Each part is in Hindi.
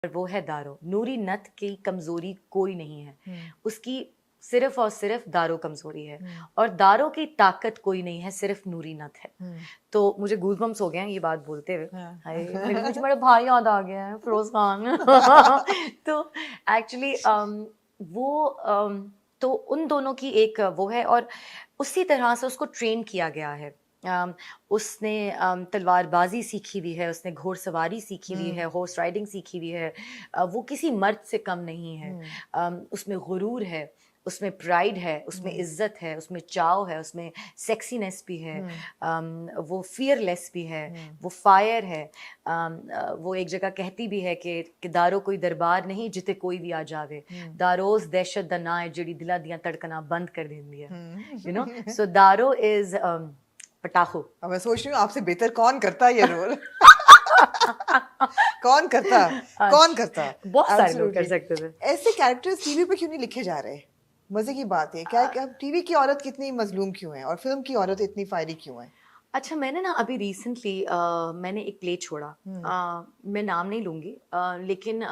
वो है दारो। नूरी नथ की कमजोरी कोई नहीं है, उसकी सिर्फ और सिर्फ दारो कमजोरी है, और दारो की ताकत कोई नहीं है, सिर्फ नूरी नथ है। तो मुझे गूज़बम्प्स हो गए हैं ये बात बोलते हुए। हाय, मुझे मेरा भाई याद आ गया है, फिरोज खान। तो एक्चुअली वो तो उन दोनों की एक वो है, और उसी तरह से उसको ट्रेन किया गया है। उसने तलवारबाजी सीखी हुई है, उसने घोड़सवारी सीखी हुई है, हॉर्स राइडिंग सीखी हुई है। वो किसी मर्द से कम नहीं है। उसमें गुरूर है, उसमें प्राइड है, उसमें इज्जत है, उसमें चाव है, उसमें सेक्सीनेस भी है। वो फियरलेस भी है, वो फायर है। वो एक जगह कहती भी है कि दारो कोई दरबार नहीं जिते कोई भी आ जावे, दारोज दहशत दा ना है जिहड़ी दिला दियां धड़कना बंद कर देंदी है। You know, so Daaro is पटाखो। अब मैं सोच रही हूँ आपसे बेहतर कौन करता ये रोल। कौन करता, कौन करता। बहुत सारे लोग कर Absolutely. सकते थे। ऐसे कैरेक्टर्स टीवी पे क्यों नहीं लिखे जा रहे? मजे की बात है क्या, टीवी की औरत कितनी मजलूम क्यों है और फिल्म की औरत इतनी फायरी क्यों है? अच्छा, मैंने ना अभी रिसेंटली मैंने एक प्ले छोड़ा। मैं नाम नहीं लूँगी, लेकिन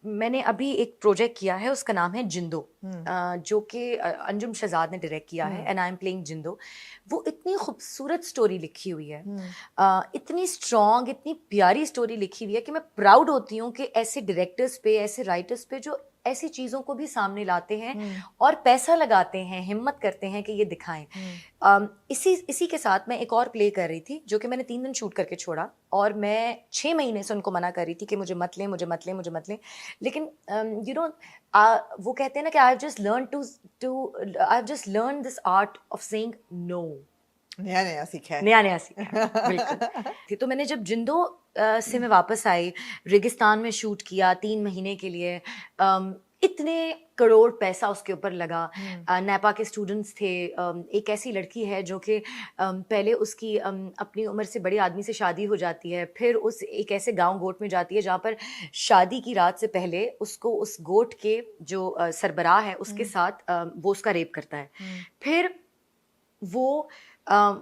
मैंने अभी एक प्रोजेक्ट किया है, उसका नाम है जिंदो, जो कि अंजुम शहजाद ने डायरेक्ट किया है, एंड आई एम प्लेइंग जिंदो। वो इतनी खूबसूरत स्टोरी लिखी हुई है, इतनी स्ट्रॉन्ग, इतनी प्यारी स्टोरी लिखी हुई है कि मैं प्राउड होती हूँ कि ऐसे डायरेक्टर्स पे, ऐसे राइटर्स पे जो ऐसी चीज़ों को भी सामने लाते हैं और पैसा लगाते हैं, हिम्मत करते हैं कि ये दिखाएं। इसी के साथ मैं एक और प्ले कर रही थी, जो कि मैंने 3 दिन शूट करके छोड़ा, और मैं 6 महीने से उनको मना कर रही थी कि मुझे मत लें, मुझे मत लें, मुझे मत लें। लेकिन यू नो, वो कहते हैं ना कि I have just learn this art of saying no. नया नया सीखा है। नया नया सीखा है, बिल्कुल। तो मैंने जब जिंदो से मैं वापस आई, रेगिस्तान में शूट किया 3 महीने के लिए। इतने करोड़ पैसा उसके ऊपर लगा। नेपा के स्टूडेंट्स थे। एक ऐसी लड़की है जो कि पहले उसकी अपनी उम्र से बड़े आदमी से शादी हो जाती है, फिर उस एक ऐसे गांव गोट में जाती है जहाँ पर शादी की रात से पहले उसको उस गोट के जो सरबराह है उसके साथ वो उसका रेप करता है। फिर वो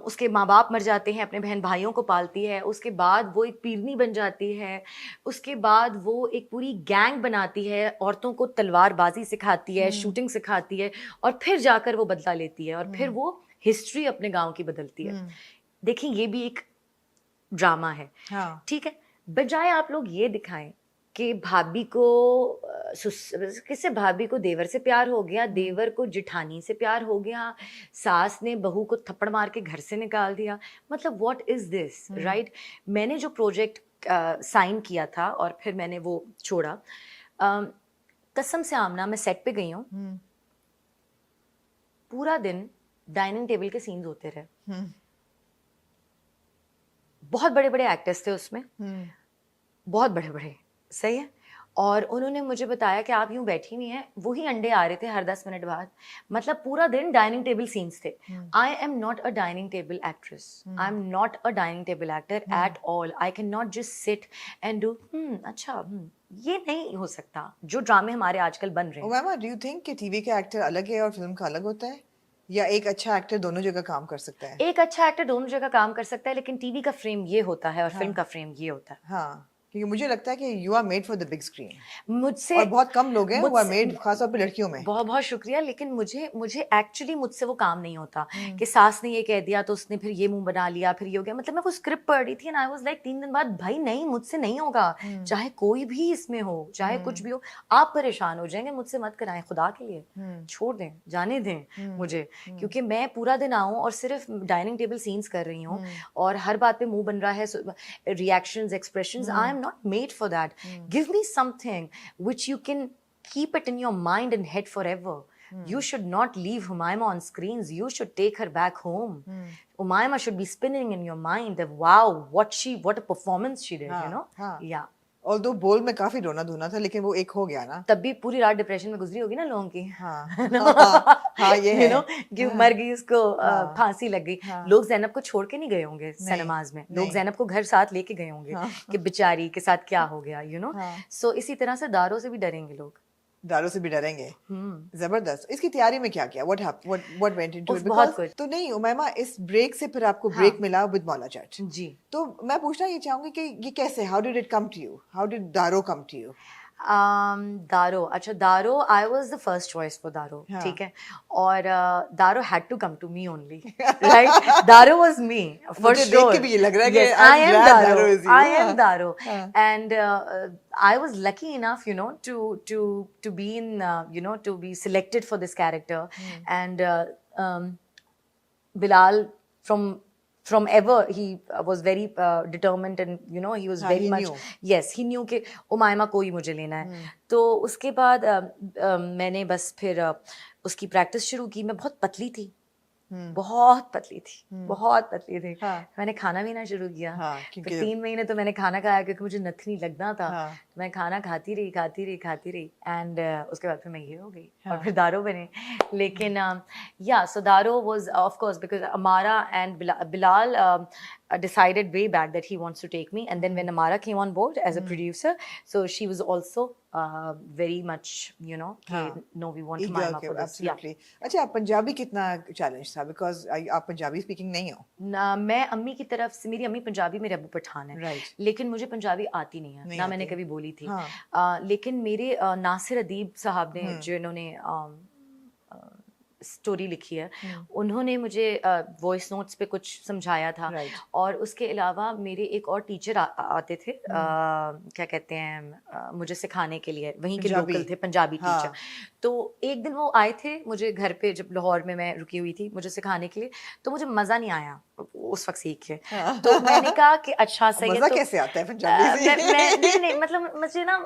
उसके माँ बाप मर जाते हैं, अपने बहन भाइयों को पालती है, उसके बाद वो एक पीरनी बन जाती है, उसके बाद वो एक पूरी गैंग बनाती है, औरतों को तलवारबाजी सिखाती है, शूटिंग सिखाती है, और फिर जाकर वो बदला लेती है, और फिर वो हिस्ट्री अपने गांव की बदलती है। देखिए, ये भी एक ड्रामा है। हाँ। ठीक है, बजाय आप लोग ये दिखाएं कि भाभी को किससे, भाभी को देवर से प्यार हो गया, देवर को जिठानी से प्यार हो गया, सास ने बहू को थप्पड़ मार के घर से निकाल दिया। मतलब व्हाट इज दिस, राइट? मैंने जो प्रोजेक्ट साइन किया था और फिर मैंने वो छोड़ा, कसम से आमना, मैं सेट पे गई हूँ, पूरा दिन डाइनिंग टेबल के सीन्स होते रहे। बहुत बड़े बड़े एक्टर्स थे उसमें, बहुत बड़े बड़े, सही है। और उन्होंने मुझे बताया कि आप यूं बैठी हुई हैं, वही अंडे आ रहे थे हर 10 मिनट बाद। मतलब पूरा दिन डाइनिंग टेबल सीन्स थे। I am not a dining table actress, I am not a dining table actor at all. I can not just sit and do अच्छा, ये नहीं हो सकता जो ड्रामे हमारे आजकल बन रहे हैं। मैमा, डू यू थिंक कि टीवी का एक्टर अलग है और फिल्म का अलग होता है, या एक अच्छा एक्टर दोनों जगह काम कर सकता है? एक अच्छा एक्टर दोनों जगह काम कर सकता है, लेकिन टीवी का फ्रेम ये होता है और फिल्म का फ्रेम ये होता है। हाँ, क्योंकि मुझे लगता है कि you are made for the big screen, मुझसे और बहुत कम लोग हैं वो आर मुझसे मेड, खासतौर पे लड़कियों में। बहुत बहुत शुक्रिया, लेकिन मुझे एक्चुअली मुझसे वो काम नहीं होता कि सास ने ये कह दिया तो उसने फिर ये मुंह बना लिया, फिर ये हो गया। मतलब मैं वो स्क्रिप्ट पढ़ रही थी एंड आई वाज लाइक 3 दिन बाद, भाई नहीं, मुझसे नहीं होगा। चाहे कोई भी इसमें हो, चाहे कुछ भी हो, आप परेशान हो जाएंगे, मुझसे मत कराएं, खुदा के लिए छोड़ दें, जाने दें मुझे। क्योंकि मैं पूरा दिन आऊं और सिर्फ डाइनिंग टेबल सीन्स कर रही हूँ और हर बात पे मुंह बन रहा है, reactions, expressions. I am not made for that. Give me something which you can keep it in your mind and head forever. You should not leave Humaima on screens. You should take her back home. Humaima should be spinning in your mind that wow, what a performance she did, you know? Yeah. Although बोल में काफी रोना धोना था, लेकिन वो एक हो गया ना। तब भी पूरी रात डिप्रेशन में गुजरी होगी ना लोगों की। ये है। You know, कि मर गई, उसको फांसी लग गई। लोग ज़ैनब को छोड़ के नहीं गए होंगे सिनेमाज में, लोग ज़ैनब को घर साथ लेके गए होंगे कि बेचारी के साथ क्या हो गया, you know? So इसी तरह से दारों से भी डरेंगे लोग। दारू से भी डरेंगे। जबरदस्त। इसकी तैयारी में क्या किया? What went into उफ, it? बहुत Because कुछ। तो नहीं उमैमा, इस ब्रेक से फिर आपको हाँ। ब्रेक मिला विद मौला जट। जी। तो मैं पूछना ये चाहूंगी कि ये कैसे, how did it come to you? How did Daaro come to you? Daaro, अच्छा Daaro, I was the first choice for Daaro, हाँ। ठीक है, और Daaro had to come to me only, right, Daaro was me for मुझे देख श्योर। के भी ये लग रहा है कि I I'm am glad Daro, Daro is you. I am हाँ। दारो, हाँ। And I was lucky enough, you know, to be in, you know, to be selected for this character, and Bilal from ever he was very determined, and you know he was हाँ, very he much, knew. yes, he knew कि उमायमा को ही मुझे लेना है। तो उसके बाद मैंने बस फिर उसकी प्रैक्टिस शुरू की। मैं बहुत पतली थी, बहुत पतली थी, बहुत पतली थी। हाँ। मैंने खाना पीना शुरू किया। हाँ, फिर क्योंकि 3 महीने तो मैंने खाना खाया क्योंकि मुझे नथनी लगना था। हाँ। तो मैं खाना खाती रही एंड उसके बाद फिर मैं ये हो गई हाँ। और फिर दारो बने। लेकिन या सो दारो वाज ऑफ कोर्स बिकॉज अमारा and Bilal decided way back that he wants to take me, and then when Amara came on board as a producer, so she was also very much, you know, हाँ। no, we want Eager Umayma के, for this. Yeah. absolutely. अच्छा, पंजाबी कितना चैलेंज था? बिकॉज आप पंजाबी स्पीकिंग नहीं हो। ना, मैं अम्मी की तरफ से, मेरी अम्मी पंजाबी, मेरे अब्बू पठान है, Right. लेकिन मुझे पंजाबी आती नहीं है, नहीं ना मैंने आती। कभी बोली थी। हाँ। लेकिन मेरे नासिर अदीब साहब ने, जिन्होंने स्टोरी लिखी है, उन्होंने मुझे वॉइस नोट्स पे कुछ समझाया था। Right. और उसके अलावा मेरे एक और टीचर आते थे, क्या कहते हैं, मुझे सिखाने के लिए, वहीं के पंजाबी। लोकल थे, पंजाबी हाँ। टीचर। तो एक दिन वो आए थे मुझे घर पे, जब लाहौर में मैं रुकी हुई थी, मुझे सिखाने के लिए। तो मुझे मज़ा नहीं आया उस वक्त सीख के। तो मैंने कहा कि अच्छा सही है, मजा तो कैसे आता है पंजाबी से? नहीं मतलब मुझे ना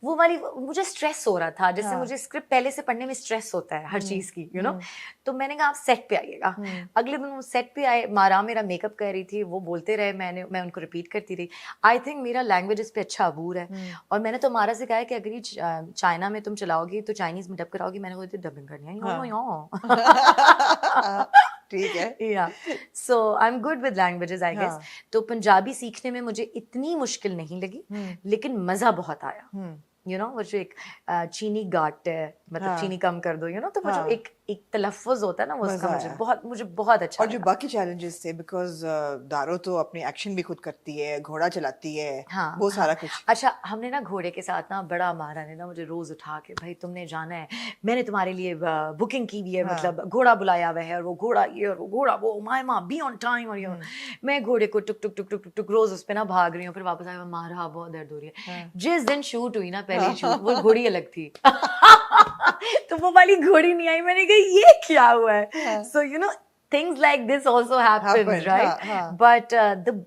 वो वाली, मुझे स्ट्रेस हो रहा था, जैसे हाँ। मुझे स्क्रिप्ट पहले से पढ़ने में स्ट्रेस होता है हर चीज की, यू नो। तो मैंने कहा आप सेट पे आइएगा। अगले दिन वो सेट पे आए, मारा मेरा मेकअप कर रही थी, वो बोलते रहे, मैं उनको रिपीट करती रही। आई थिंक मेरा लैंग्वेज इस पे अच्छा अबूर है। और मैंने तो मारा से कहा है कि अगर ये चाइना में तुम चलाओगी तो चाइनीज में डब कराओगी, मैंने बोली डबिंग करनी है। ठीक है। या so I am good with languages I guess. तो पंजाबी सीखने में मुझे इतनी मुश्किल नहीं लगी, लेकिन मजा बहुत आया। यू नो, वो जो एक चीनी गाट है, मतलब हाँ। चीनी कम कर दो, यू नो, तो वो जो हाँ। एक तलफ्फुज होता है ना, वो उसका मजा आया। मुझे बहुत अच्छा और जो लगा। बाकी चैलेंजेस थे, बिकॉज दारो तो अपनी एक्शन भी खुद करती है, घोड़ा चलाती है, हाँ, वो सारा कुछ। अच्छा, हमने ना घोड़े के साथ ना, बड़ा मारा ने ना मुझे रोज उठा के, भाई तुमने जाना है, मैंने तुम्हारे लिए बुकिंग की हुई है, हाँ। मतलब घोड़ा बुलाया हुआ है, और वो घोड़ा ये और वो घोड़ा वो, मायमा बी ऑन टाइम, और ये मैं घोड़े को टुक टुक टुक टुक टुक टुक रोज उस पे ना भाग रही हूँ, फिर वापस आया, मारा बहुत दर्द हो रही है। जिस दिन शूट हुई ना, पहली शूट, वो घोड़ी अलग थी। तो वो वाली घोड़ी नहीं आई, मैंने कहा ये क्या हुआ है। So you know, things like this also happens, right? But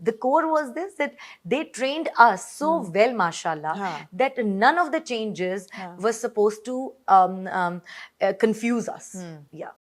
the core was this, that they trained us so well, mashallah, that none of the changes were supposed to confuse us. Yeah.